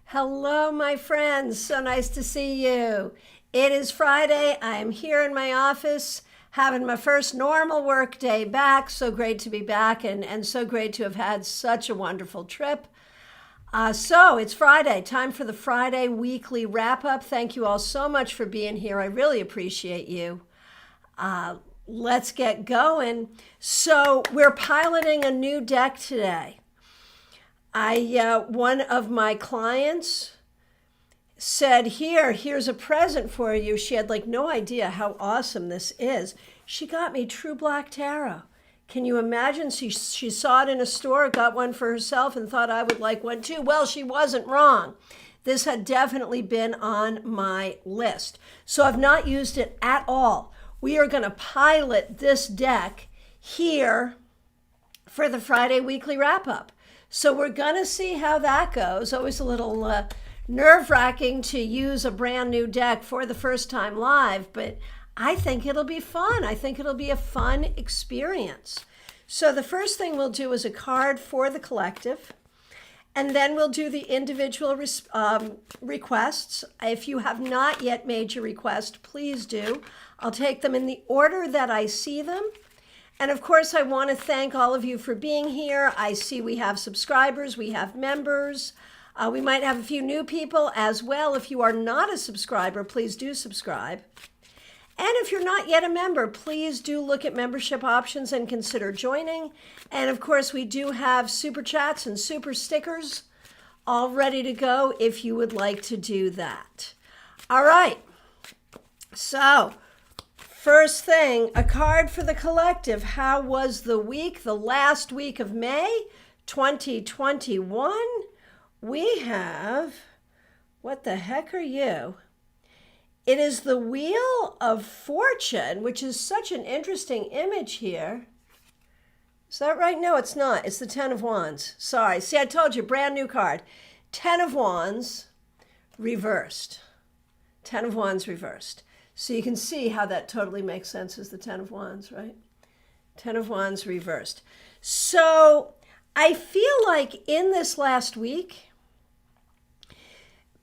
Hello, my friends. So nice to see you. It is Friday. I am here in my office having my first normal work day back. So great to be back and so great to have had such a wonderful trip. So it's Friday, time for the Friday weekly wrap up. Thank you all so much for being here. I really appreciate you. Let's get going. So we're piloting a new deck today. One of my clients said, here's a present for you. She had no idea how awesome this is. She got me True Black Tarot. Can you imagine? She saw it in a store, got one for herself and thought I would like one too. Well, she wasn't wrong. This had definitely been on my list. So I've not used it at all. We are going to pilot this deck here for the Friday weekly wrap up. So we're going to see how that goes. Always a little nerve-wracking to use a brand new deck for the first time live, but I think it'll be fun. I think it'll be a fun experience. So the first thing we'll do is a card for the collective, and then we'll do the individual requests. If you have not yet made your request, please do. I'll take them in the order that I see them. And of course, I want to thank all of you for being here. I see we have subscribers, we have members. We might have a few new people as well. If you are not a subscriber, please do subscribe. And if you're not yet a member, please do look at membership options and consider joining. And of course, we do have super chats and super stickers all ready to go if you would like to do that. All right. So, first thing, a card for the collective. How was the week, the last week of May 2021? We have, what the heck are you? It is the Wheel of Fortune, which is such an interesting image here. Is that right? No, it's not. It's the Ten of Wands. Sorry. See, I told you, brand new card. Ten of Wands reversed. Ten of Wands reversed. So you can see how that totally makes sense as the Ten of Wands, right? Ten of Wands reversed. So I feel like in this last week,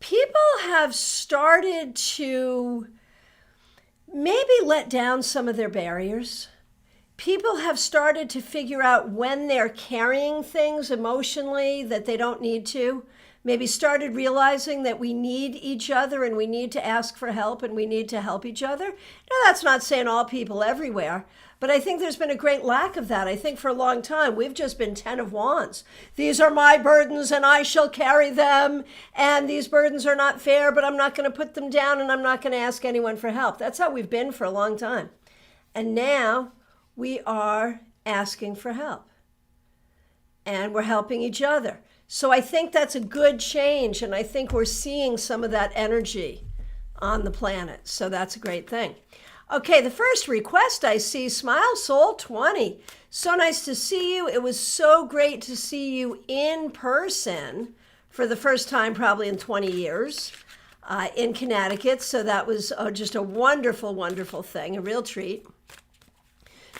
people have started to maybe let down some of their barriers. People have started to figure out when they're carrying things emotionally that they don't need to. Maybe started realizing that we need each other and we need to ask for help and we need to help each other. Now, that's not saying all people everywhere, but I think there's been a great lack of that. I think for a long time, we've just been Ten of Wands. These are my burdens and I shall carry them. And these burdens are not fair, but I'm not going to put them down and I'm not going to ask anyone for help. That's how we've been for a long time. And now we are asking for help. And we're helping each other. So I think that's a good change, and I think we're seeing some of that energy on the planet. So that's a great thing. Okay, the first request I see, Smile Soul 20. So nice to see you. It was so great to see you in person for the first time probably in 20 years in Connecticut. So that was just a wonderful, wonderful thing, a real treat.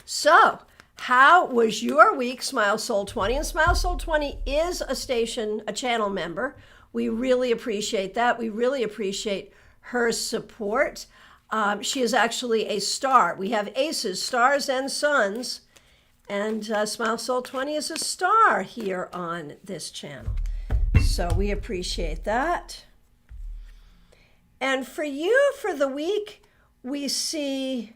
So, how was your week, Smile Soul 20? And Smile Soul 20 is a channel member. We really appreciate that. We really appreciate her support. She is actually a star. We have aces, stars, and suns. And Smile Soul 20 is a star here on this channel. So we appreciate that. And for you, for the week, we see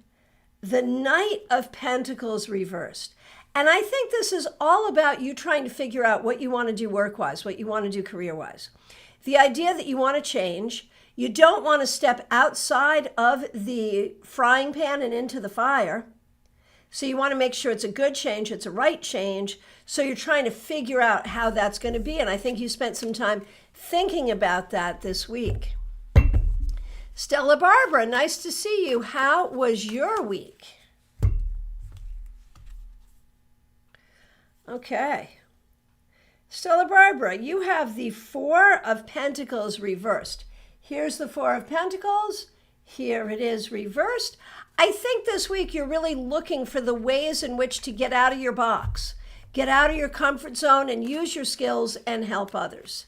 the Knight of Pentacles reversed. And I think this is all about you trying to figure out what you want to do work-wise, what you want to do career-wise. The idea that you want to change, you don't want to step outside of the frying pan and into the fire. So you want to make sure it's a good change, it's a right change. So you're trying to figure out how that's going to be. And I think you spent some time thinking about that this week. Stella Barbara, nice to see you. How was your week? Okay. Stella Barbara, you have the Four of Pentacles reversed. Here's the Four of Pentacles. Here it is reversed. I think this week you're really looking for the ways in which to get out of your box, get out of your comfort zone and use your skills and help others.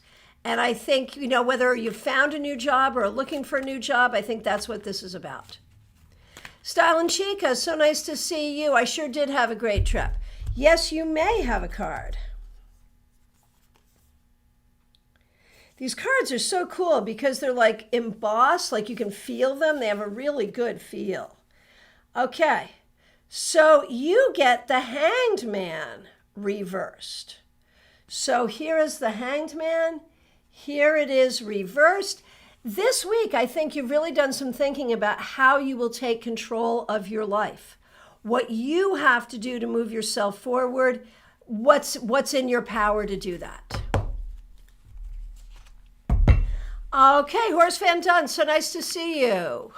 And I think, whether you found a new job or are looking for a new job, I think that's what this is about. Style and Chica, so nice to see you. I sure did have a great trip. Yes, you may have a card. These cards are so cool because they're like embossed, like you can feel them. They have a really good feel. Okay, so you get the Hanged Man reversed. So here is the Hanged Man. Here it is reversed. This week, I think you've really done some thinking about how you will take control of your life, what you have to do to move yourself forward, what's in your power to do that. Okay, Horse Fan Dunn, so nice to see you.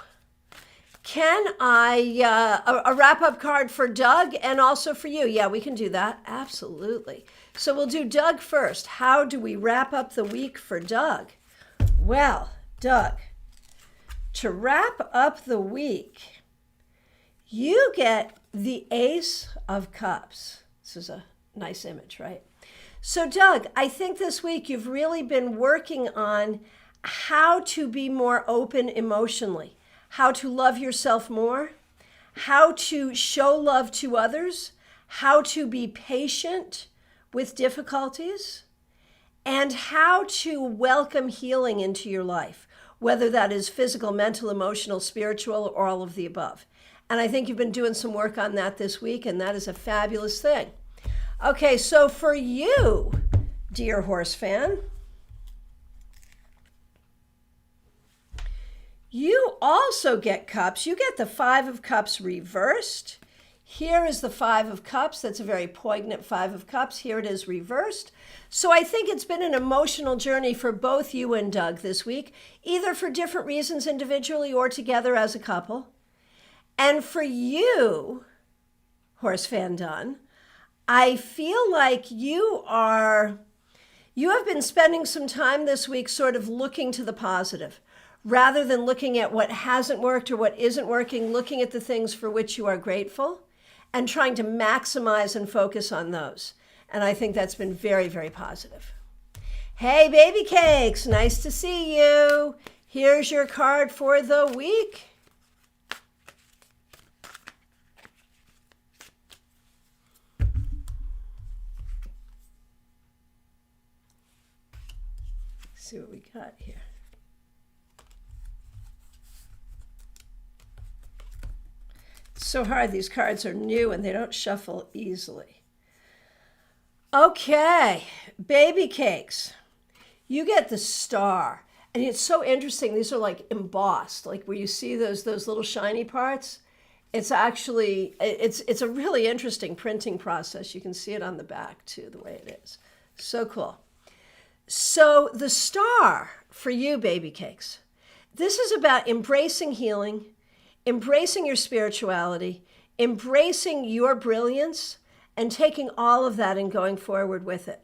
Can I, a wrap-up card for Doug and also for you? Yeah, we can do that. Absolutely. So we'll do Doug first. How do we wrap up the week for Doug? Well, Doug, to wrap up the week, you get the Ace of Cups. This is a nice image, right? So Doug, I think this week you've really been working on how to be more open emotionally, how to love yourself more, how to show love to others, how to be patient with difficulties, and how to welcome healing into your life, whether that is physical, mental, emotional, spiritual, or all of the above. And I think you've been doing some work on that this week, and that is a fabulous thing. Okay, so for you, dear horse fan, you also get cups. You get the Five of Cups reversed. Here is the Five of Cups. That's a very poignant Five of Cups. Here it is reversed. So I think it's been an emotional journey for both you and Doug this week, either for different reasons individually or together as a couple. And for you, Horse Fan Dunn, I feel like you have been spending some time this week sort of looking to the positive. Rather than looking at what hasn't worked or what isn't working, looking at the things for which you are grateful and trying to maximize and focus on those. And I think that's been very, very positive. Hey, baby cakes, nice to see you. Here's your card for the week. Let's see what we got here. So hard. These cards are new and they don't shuffle easily. Okay, baby cakes. You get the Star. And it's so interesting. These are like embossed, like where you see those little shiny parts. It's actually, it's a really interesting printing process. You can see it on the back too, the way it is. So cool. So the Star for you, baby cakes. This is about embracing healing, embracing your spirituality, embracing your brilliance, and taking all of that and going forward with it.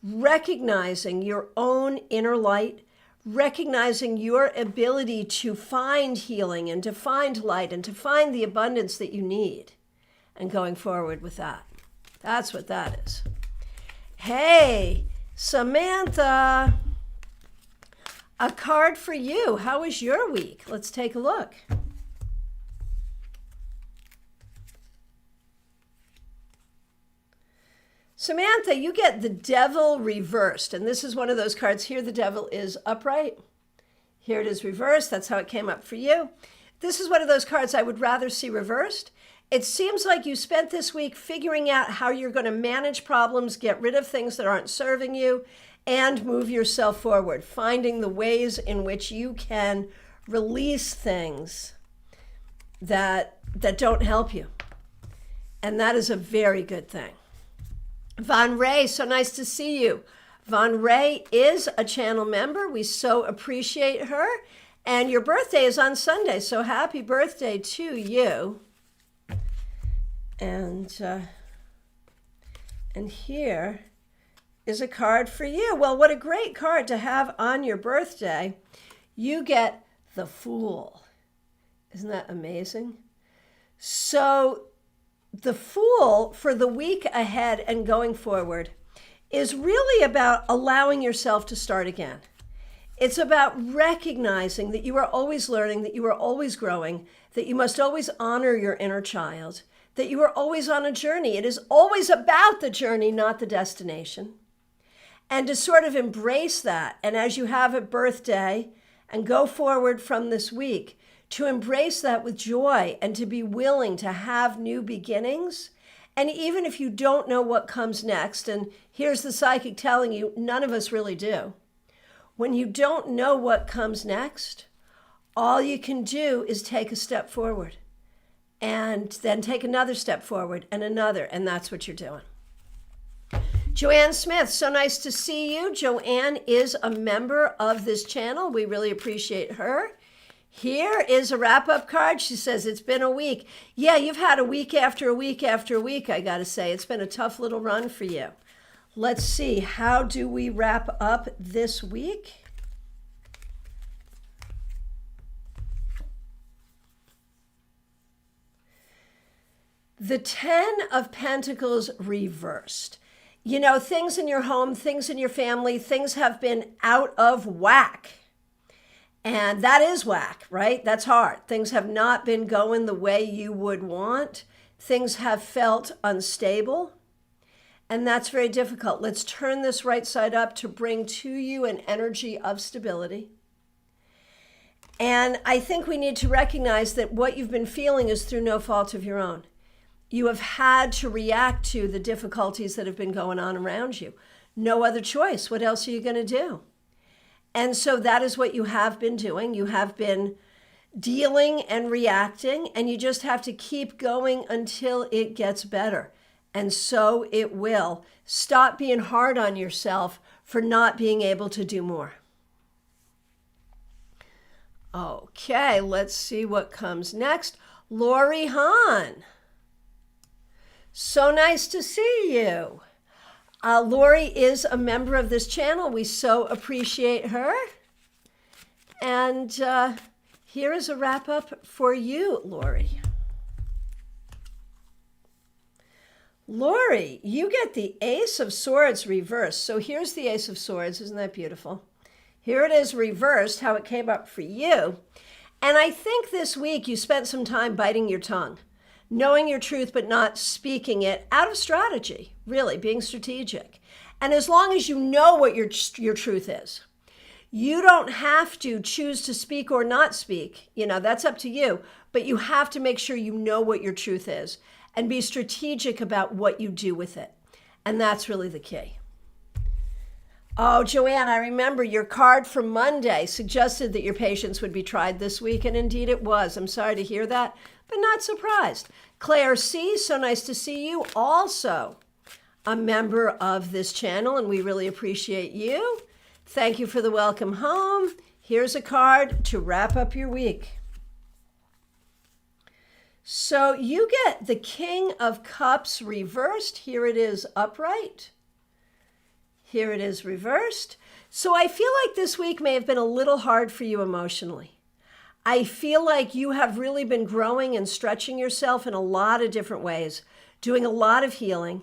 Recognizing your own inner light, recognizing your ability to find healing and to find light and to find the abundance that you need, and going forward with that. That's what that is. Hey, Samantha, a card for you. How was your week? Let's take a look. Samantha, you get the Devil reversed. And this is one of those cards. Here the Devil is upright. Here it is reversed. That's how it came up for you. This is one of those cards I would rather see reversed. It seems like you spent this week figuring out how you're going to manage problems, get rid of things that aren't serving you, and move yourself forward, finding the ways in which you can release things that don't help you. And that is a very good thing. Von Ray, so nice to see you. Von Ray is a channel member. We so appreciate her. And your birthday is on Sunday, so happy birthday to you. And here is a card for you. Well, what a great card to have on your birthday. You get the Fool. Isn't that amazing? So the Fool for the week ahead and going forward is really about allowing yourself to start again. It's about recognizing that you are always learning, that you are always growing, that you must always honor your inner child, that you are always on a journey. It is always about the journey, not the destination. And to sort of embrace that, and as you have a birthday and go forward from this week, to embrace that with joy and to be willing to have new beginnings. And even if you don't know what comes next, and here's the psychic telling you, none of us really do. When you don't know what comes next, all you can do is take a step forward and then take another step forward and another, and that's what you're doing. Joanne Smith, so nice to see you. Joanne is a member of this channel. We really appreciate her. Here is a wrap-up card. She says, it's been a week. Yeah, you've had a week after a week after a week, I got to say. It's been a tough little run for you. Let's see, how do we wrap up this week? The 10 of Pentacles reversed. You know, things in your home, things in your family, things have been out of whack. And that is whack, right? That's hard. Things have not been going the way you would want. Things have felt unstable. And that's very difficult. Let's turn this right side up to bring to you an energy of stability. And I think we need to recognize that what you've been feeling is through no fault of your own. You have had to react to the difficulties that have been going on around you. No other choice. What else are you going to do? And so that is what you have been doing. You have been dealing and reacting, and you just have to keep going until it gets better. And so it will. Stop being hard on yourself for not being able to do more. Okay, let's see what comes next. Lori Hahn. So nice to see you. Lori is a member of this channel. We so appreciate her. And here is a wrap up for you, Lori. Lori, you get the Ace of Swords reversed. So here's the Ace of Swords. Isn't that beautiful? Here it is reversed, how it came up for you. And I think this week you spent some time biting your tongue, knowing your truth but not speaking it out of strategy, really, being strategic. And as long as you know what your truth is, you don't have to choose to speak or not speak. You know, that's up to you. But you have to make sure you know what your truth is and be strategic about what you do with it. And that's really the key. Oh, Joanne, I remember your card from Monday suggested that your patience would be tried this week, and indeed it was. I'm sorry to hear that, but not surprised. Claire C., so nice to see you. Also a member of this channel, and we really appreciate you. Thank you for the welcome home. Here's a card to wrap up your week. So you get the King of Cups reversed. Here it is upright. Here it is reversed. So I feel like this week may have been a little hard for you emotionally. I feel like you have really been growing and stretching yourself in a lot of different ways, doing a lot of healing.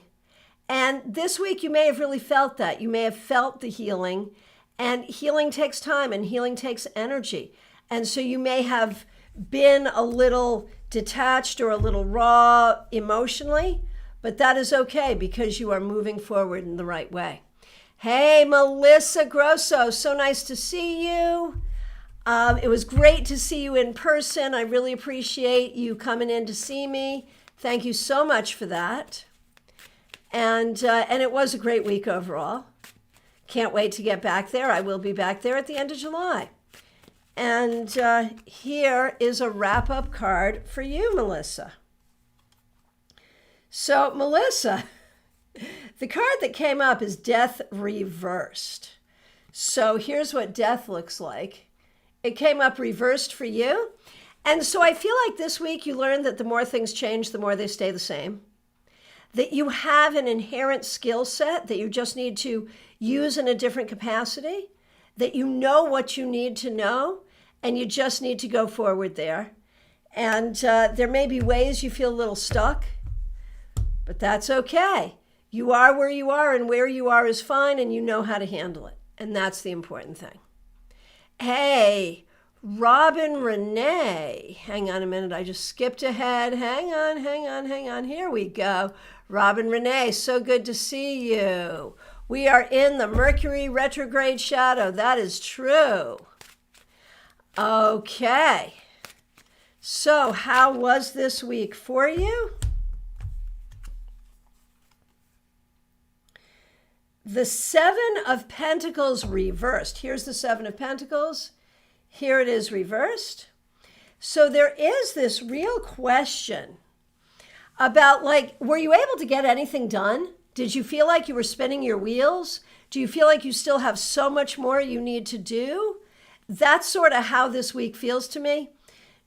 And this week you may have really felt that. You may have felt the healing, and healing takes time and healing takes energy. And so you may have been a little detached or a little raw emotionally, but that is okay because you are moving forward in the right way. Hey, Melissa Grosso, so nice to see you. It was great to see you in person. I really appreciate you coming in to see me. Thank you so much for that. And it was a great week overall. Can't wait to get back there. I will be back there at the end of July. And here is a wrap-up card for you, Melissa. So, Melissa, the card that came up is Death Reversed. So here's what death looks like. It came up reversed for you. And so I feel like this week you learned that the more things change, the more they stay the same. That you have an inherent skill set that you just need to use in a different capacity. That you know what you need to know, and you just need to go forward there. And there may be ways you feel a little stuck, but that's okay. You are where you are, and where you are is fine, and you know how to handle it. And that's the important thing. Hey, Robin Renee. Hang on a minute. I just skipped ahead. Hang on. Here we go. Robin Renee, so good to see you. We are in the Mercury retrograde shadow. That is true. Okay. So, how was this week for you? The Seven of Pentacles reversed. Here's the Seven of Pentacles. Here it is reversed. So there is this real question about, like, were you able to get anything done? Did you feel like you were spinning your wheels? Do you feel like you still have so much more you need to do? That's sort of how this week feels to me.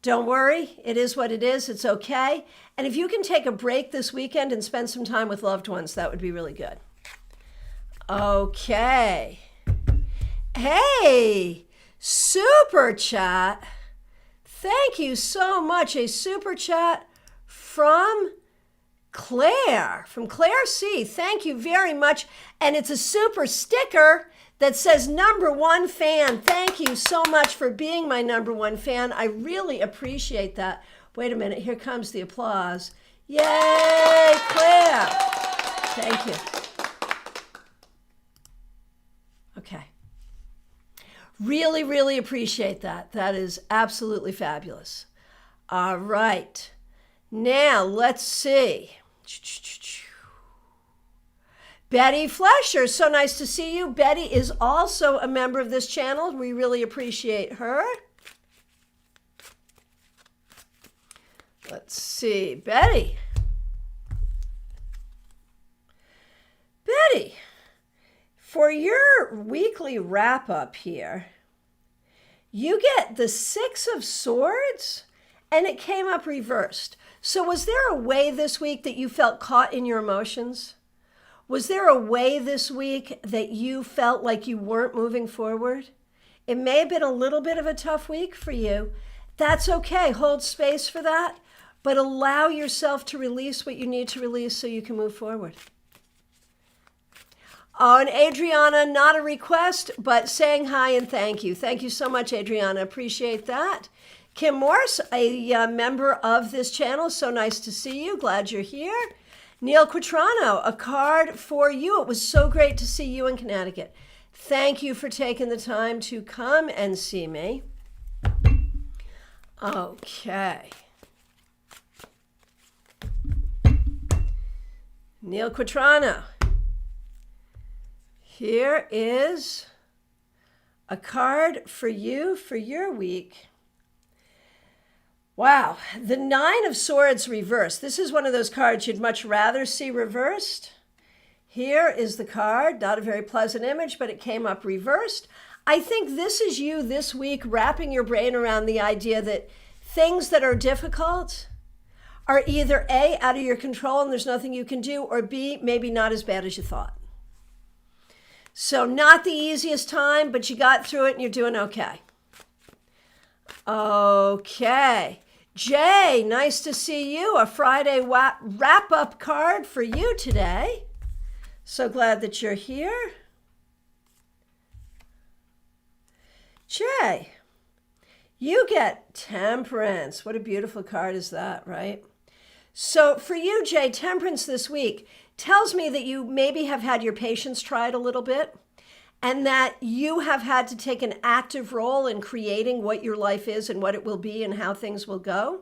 Don't worry. It is what it is. It's okay. And if you can take a break this weekend and spend some time with loved ones, that would be really good. Okay. Hey, super chat. Thank you so much. A super chat from Claire C. Thank you very much. And it's a super sticker that says #1 fan. Thank you so much for being my #1 fan. I really appreciate that. Wait a minute. Here comes the applause. Yay, Claire. Thank you. Okay. Really, really appreciate that. That is absolutely fabulous. All right. Now, let's see. Betty Flesher, so nice to see you. Betty is also a member of this channel. We really appreciate her. Let's see. Betty. For your weekly wrap-up here, you get the 6 of Swords, and it came up reversed. So was there a way this week that you felt caught in your emotions? Was there a way this week that you felt like you weren't moving forward? It may have been a little bit of a tough week for you. That's okay. Hold space for that, but allow yourself to release what you need to release so you can move forward. Oh, and Adriana, not a request, but saying hi and thank you. Thank you so much, Adriana. Appreciate that. Kim Morse, a member of this channel. So nice to see you. Glad you're here. Neil Quatrano, a card for you. It was so great to see you in Connecticut. Thank you for taking the time to come and see me. Okay. Neil Quatrano. Here is a card for you for your week. Wow, the 9 of Swords reversed. This is one of those cards you'd much rather see reversed. Here is the card, not a very pleasant image, but it came up reversed. I think this is you this week wrapping your brain around the idea that things that are difficult are either A, out of your control and there's nothing you can do, or B, maybe not as bad as you thought. So not the easiest time, but you got through it and you're doing okay. Okay. Jay, nice to see you. A Friday wrap-up card for you today. So glad that you're here. Jay, you get Temperance. What a beautiful card is that, right? So for you, Jay, Temperance this week tells me that you maybe have had your patience tried a little bit and that you have had to take an active role in creating what your life is and what it will be and how things will go.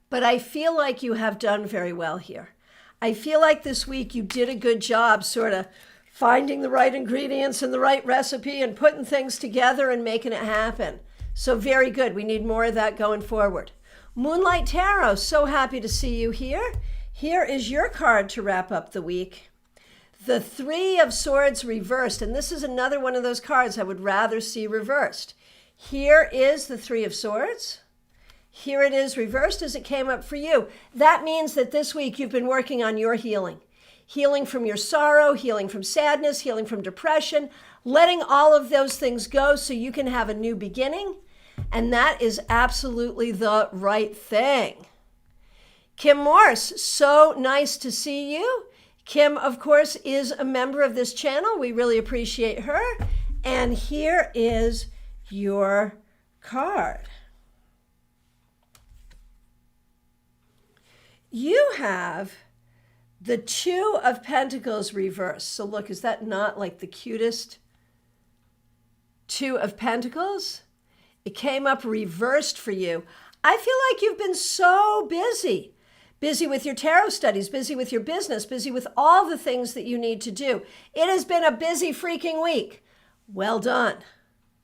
But I feel like you have done very well here. I feel like this week you did a good job sort of finding the right ingredients and the right recipe and putting things together and making it happen. So very good. We need more of that going forward. Moonlight Tarot, so happy to see you here. Here is your card to wrap up the week. The 3 of Swords reversed, and this is another one of those cards I would rather see reversed. Here is the 3 of Swords. Here it is reversed as it came up for you. That means that this week you've been working on your healing. Healing from your sorrow, healing from sadness, healing from depression, letting all of those things go so you can have a new beginning. And that is absolutely the right thing. Kim Morse, so nice to see you. Kim, of course, is a member of this channel. We really appreciate her. And here is your card. You have the Two of Pentacles reversed. So look, is that not like the cutest Two of Pentacles? It came up reversed for you. I feel like you've been so busy. Busy with your tarot studies, busy with your business, busy with all the things that you need to do. It has been a busy freaking week. Well done.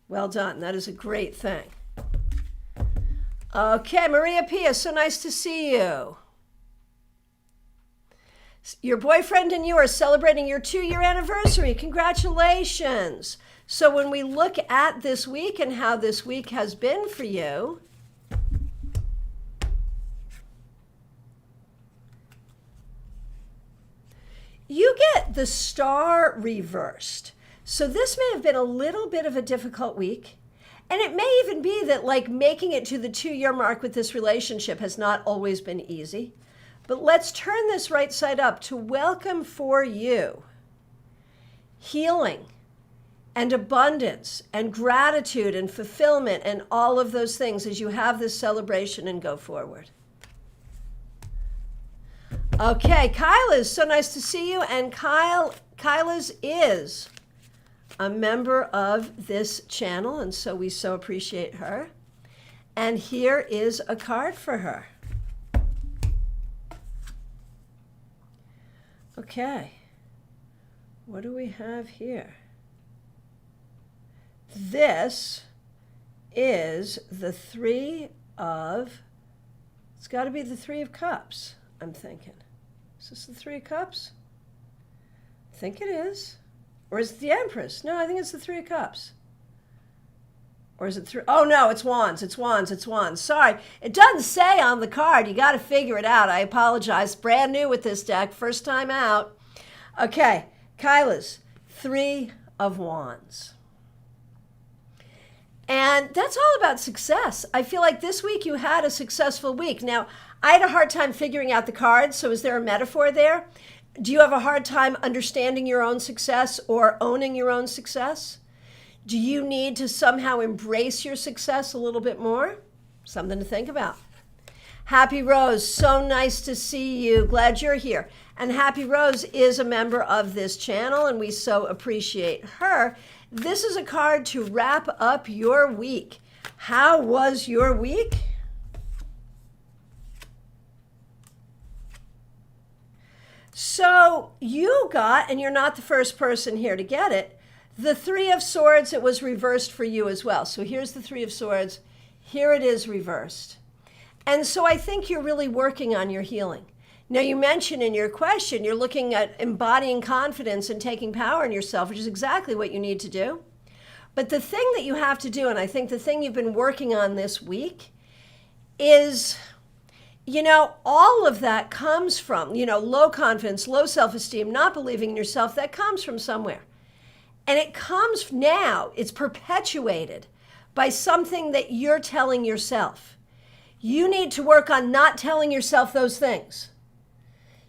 Well done. That is a great thing. Okay, Maria Pia, so nice to see you. Your boyfriend and you are celebrating your 2-year anniversary. Congratulations. So when we look at this week and how this week has been for you, you get the Star reversed. So this may have been a little bit of a difficult week. And it may even be that like making it to the 2-year mark with this relationship has not always been easy. But let's turn this right side up to welcome for you healing and abundance and gratitude and fulfillment and all of those things as you have this celebration and go forward. Okay, Kyla's, so nice to see you. And Kyla's is a member of this channel, and so we so appreciate her. And here is a card for her. Okay, what do we have here? This is the Three of, it's got to be the Three of Cups, I'm thinking. Is this the Three of Cups? I think it is. Or is it the Empress? No, I think it's the Three of Cups. Or is it three? Oh, no, it's Wands. It's Wands. It's Wands. Sorry. It doesn't say on the card. You got to figure it out. I apologize. Brand new with this deck. First time out. Okay. Kyla's Three of Wands. And that's all about success. I feel like this week you had a successful week. Now, I had a hard time figuring out the cards, so is there a metaphor there? Do you have a hard time understanding your own success or owning your own success? Do you need to somehow embrace your success a little bit more? Something to think about. Happy Rose, so nice to see you. Glad you're here. And Happy Rose is a member of this channel, and we so appreciate her. This is a card to wrap up your week. How was your week? So you got, and you're not the first person here to get it, the Three of Swords. It was reversed for you as well. So here's the Three of Swords. Here it is reversed. And so I think you're really working on your healing. Now, you mentioned in your question, you're looking at embodying confidence and taking power in yourself, which is exactly what you need to do. But the thing that you have to do, and I think the thing you've been working on this week is, you know, all of that comes from, you know, low confidence, low self-esteem, not believing in yourself. That comes from somewhere. And it comes now, it's perpetuated by something that you're telling yourself. You need to work on not telling yourself those things.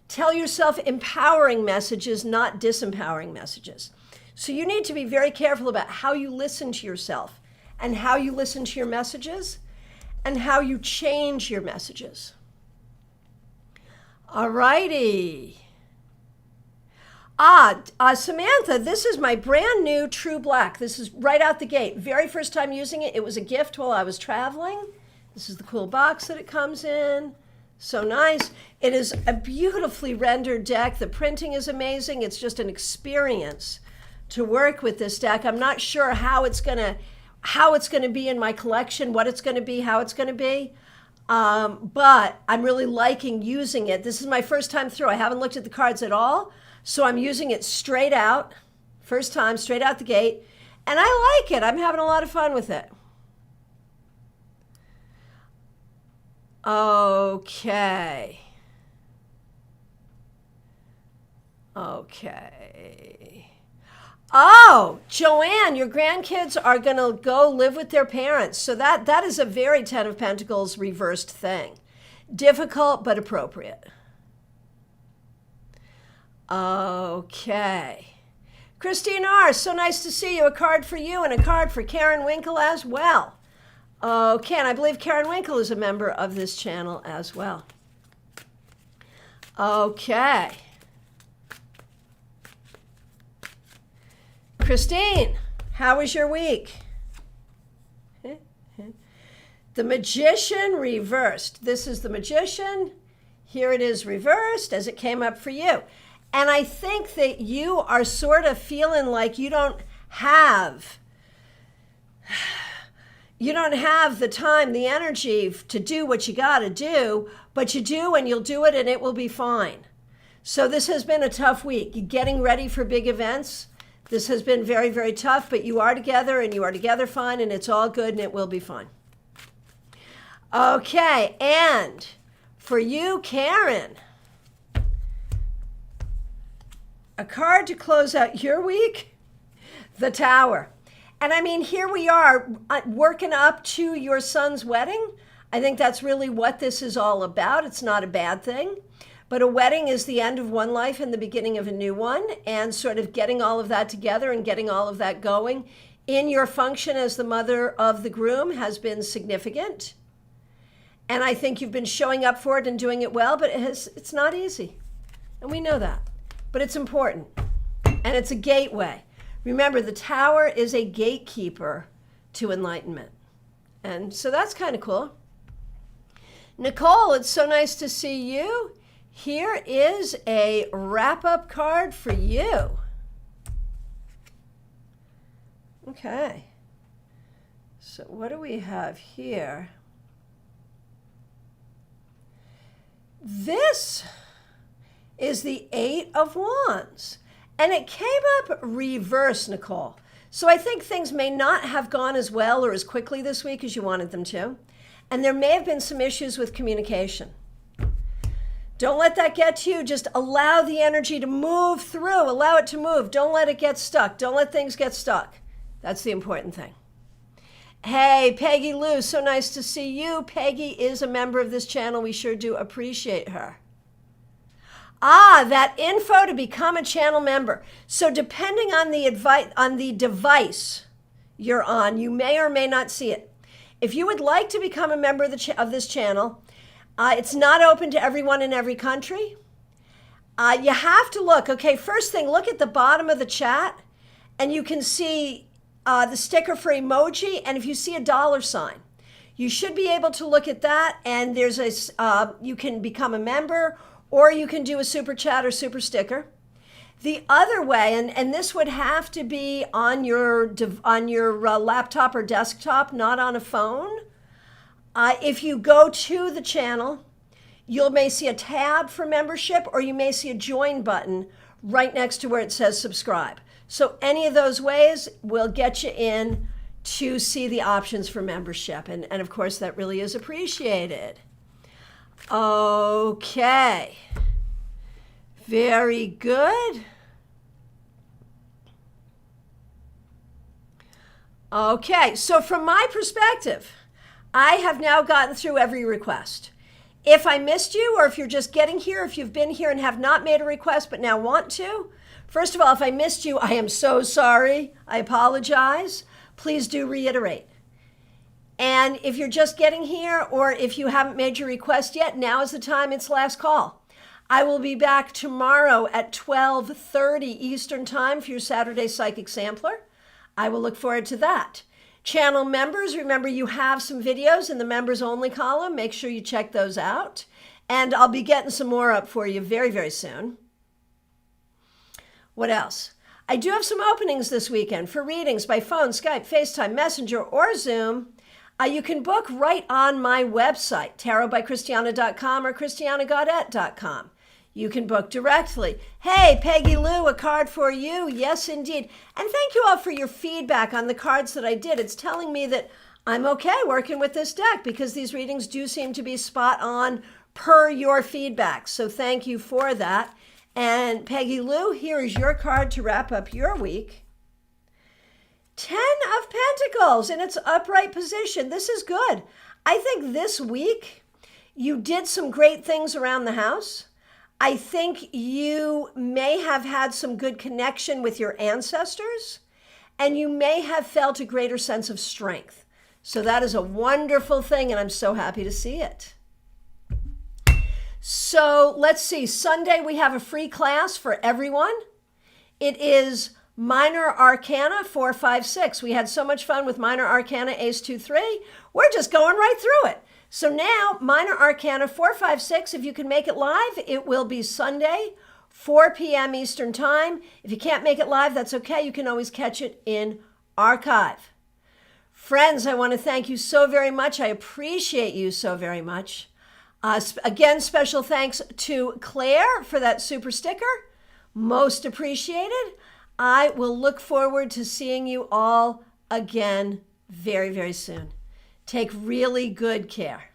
Tell yourself empowering messages, not disempowering messages. So you need to be very careful about how you listen to yourself and how you listen to your messages and how you change your messages. All righty. Samantha, this is my brand new True Black. This is right out the gate. Very first time using it. It was a gift while I was traveling. This is the cool box that it comes in. So nice. It is a beautifully rendered deck. The printing is amazing. It's just an experience to work with this deck. I'm not sure how it's gonna be in my collection, what it's gonna be, how it's gonna be. But I'm really liking using it. This is my first time through. I haven't looked at the cards at all. So I'm using it straight out. First time, straight out the gate. And I like it. I'm having a lot of fun with it. Okay. Oh, Joanne, your grandkids are going to go live with their parents. So that is a very Ten of Pentacles reversed thing. Difficult, but appropriate. Okay. Christine R., so nice to see you. A card for you and a card for Karen Winkle as well. Okay, and I believe Karen Winkle is a member of this channel as well. Okay. Christine, how was your week? The Magician reversed. This is the Magician. Here it is reversed as it came up for you. And I think that you are sort of feeling like you don't have the time, the energy to do what you got to do, but you do, and you'll do it, and it will be fine. So this has been a tough week. Getting ready for big events. This has been very, very tough, but you are together, and you are together fine, and it's all good, and it will be fine. Okay, and for you, Karen, a card to close out your week, the Tower. And I mean, here we are working up to your son's wedding. I think that's really what this is all about. It's not a bad thing. But a wedding is the end of one life and the beginning of a new one. And sort of getting all of that together and getting all of that going in your function as the mother of the groom has been significant. And I think you've been showing up for it and doing it well, but it's not easy. And we know that. But it's important. And it's a gateway. Remember, the Tower is a gatekeeper to enlightenment. And so that's kind of cool. Nicole, it's so nice to see you. Here is a wrap-up card for you. Okay. So what do we have here? This is the Eight of Wands. And it came up reverse, Nicole. So I think things may not have gone as well or as quickly this week as you wanted them to. And there may have been some issues with communication. Don't let that get to you. Just allow the energy to move through. Allow it to move. Don't let it get stuck. Don't let things get stuck. That's the important thing. Hey, Peggy Lou, so nice to see you. Peggy is a member of this channel. We sure do appreciate her. That info to become a channel member. So depending on the device you're on, you may or may not see it. If you would like to become a member of this channel, it's not open to everyone in every country. You have to look. Okay, first thing, look at the bottom of the chat, and you can see the sticker for emoji, and if you see a $, you should be able to look at that, and there's you can become a member, or you can do a super chat or super sticker. The other way, and this would have to be on your laptop or desktop, not on a phone. If you go to the channel, you may see a tab for membership, or you may see a join button right next to where it says subscribe. So any of those ways will get you in to see the options for membership. And of course, that really is appreciated. Okay. Very good. Okay, so from my perspective, I have now gotten through every request. If I missed you, or if you're just getting here, if you've been here and have not made a request but now want to, first of all, if I missed you, I am so sorry. I apologize. Please do reiterate. And if you're just getting here, or if you haven't made your request yet, now is the time. It's last call. I will be back tomorrow at 12:30 Eastern Time for your Saturday Psychic Sampler. I will look forward to that. Channel members, remember you have some videos in the members only column. Make sure you check those out. And I'll be getting some more up for you very, very soon. What else? I do have some openings this weekend for readings by phone, Skype, FaceTime, Messenger, or Zoom. You can book right on my website, tarotbychristiana.com or christianagaudet.com. You can book directly. Hey, Peggy Lou, a card for you. Yes, indeed. And thank you all for your feedback on the cards that I did. It's telling me that I'm okay working with this deck, because these readings do seem to be spot on per your feedback. So thank you for that. And Peggy Lou, here is your card to wrap up your week. 10 of Pentacles in its upright position. This is good. I think this week you did some great things around the house. I think you may have had some good connection with your ancestors, and you may have felt a greater sense of strength. So that is a wonderful thing, and I'm so happy to see it. So let's see. Sunday, we have a free class for everyone. It is Minor Arcana 4, 5, 6. We had so much fun with Minor Arcana Ace 2, 3. We're just going right through it. So now, Minor Arcana 4, 5, 6, if you can make it live, it will be Sunday, 4 p.m. Eastern Time. If you can't make it live, that's okay. You can always catch it in archive. Friends, I want to thank you so very much. I appreciate you so very much. Again, special thanks to Claire for that super sticker. Most appreciated. I will look forward to seeing you all again very, very soon. Take really good care.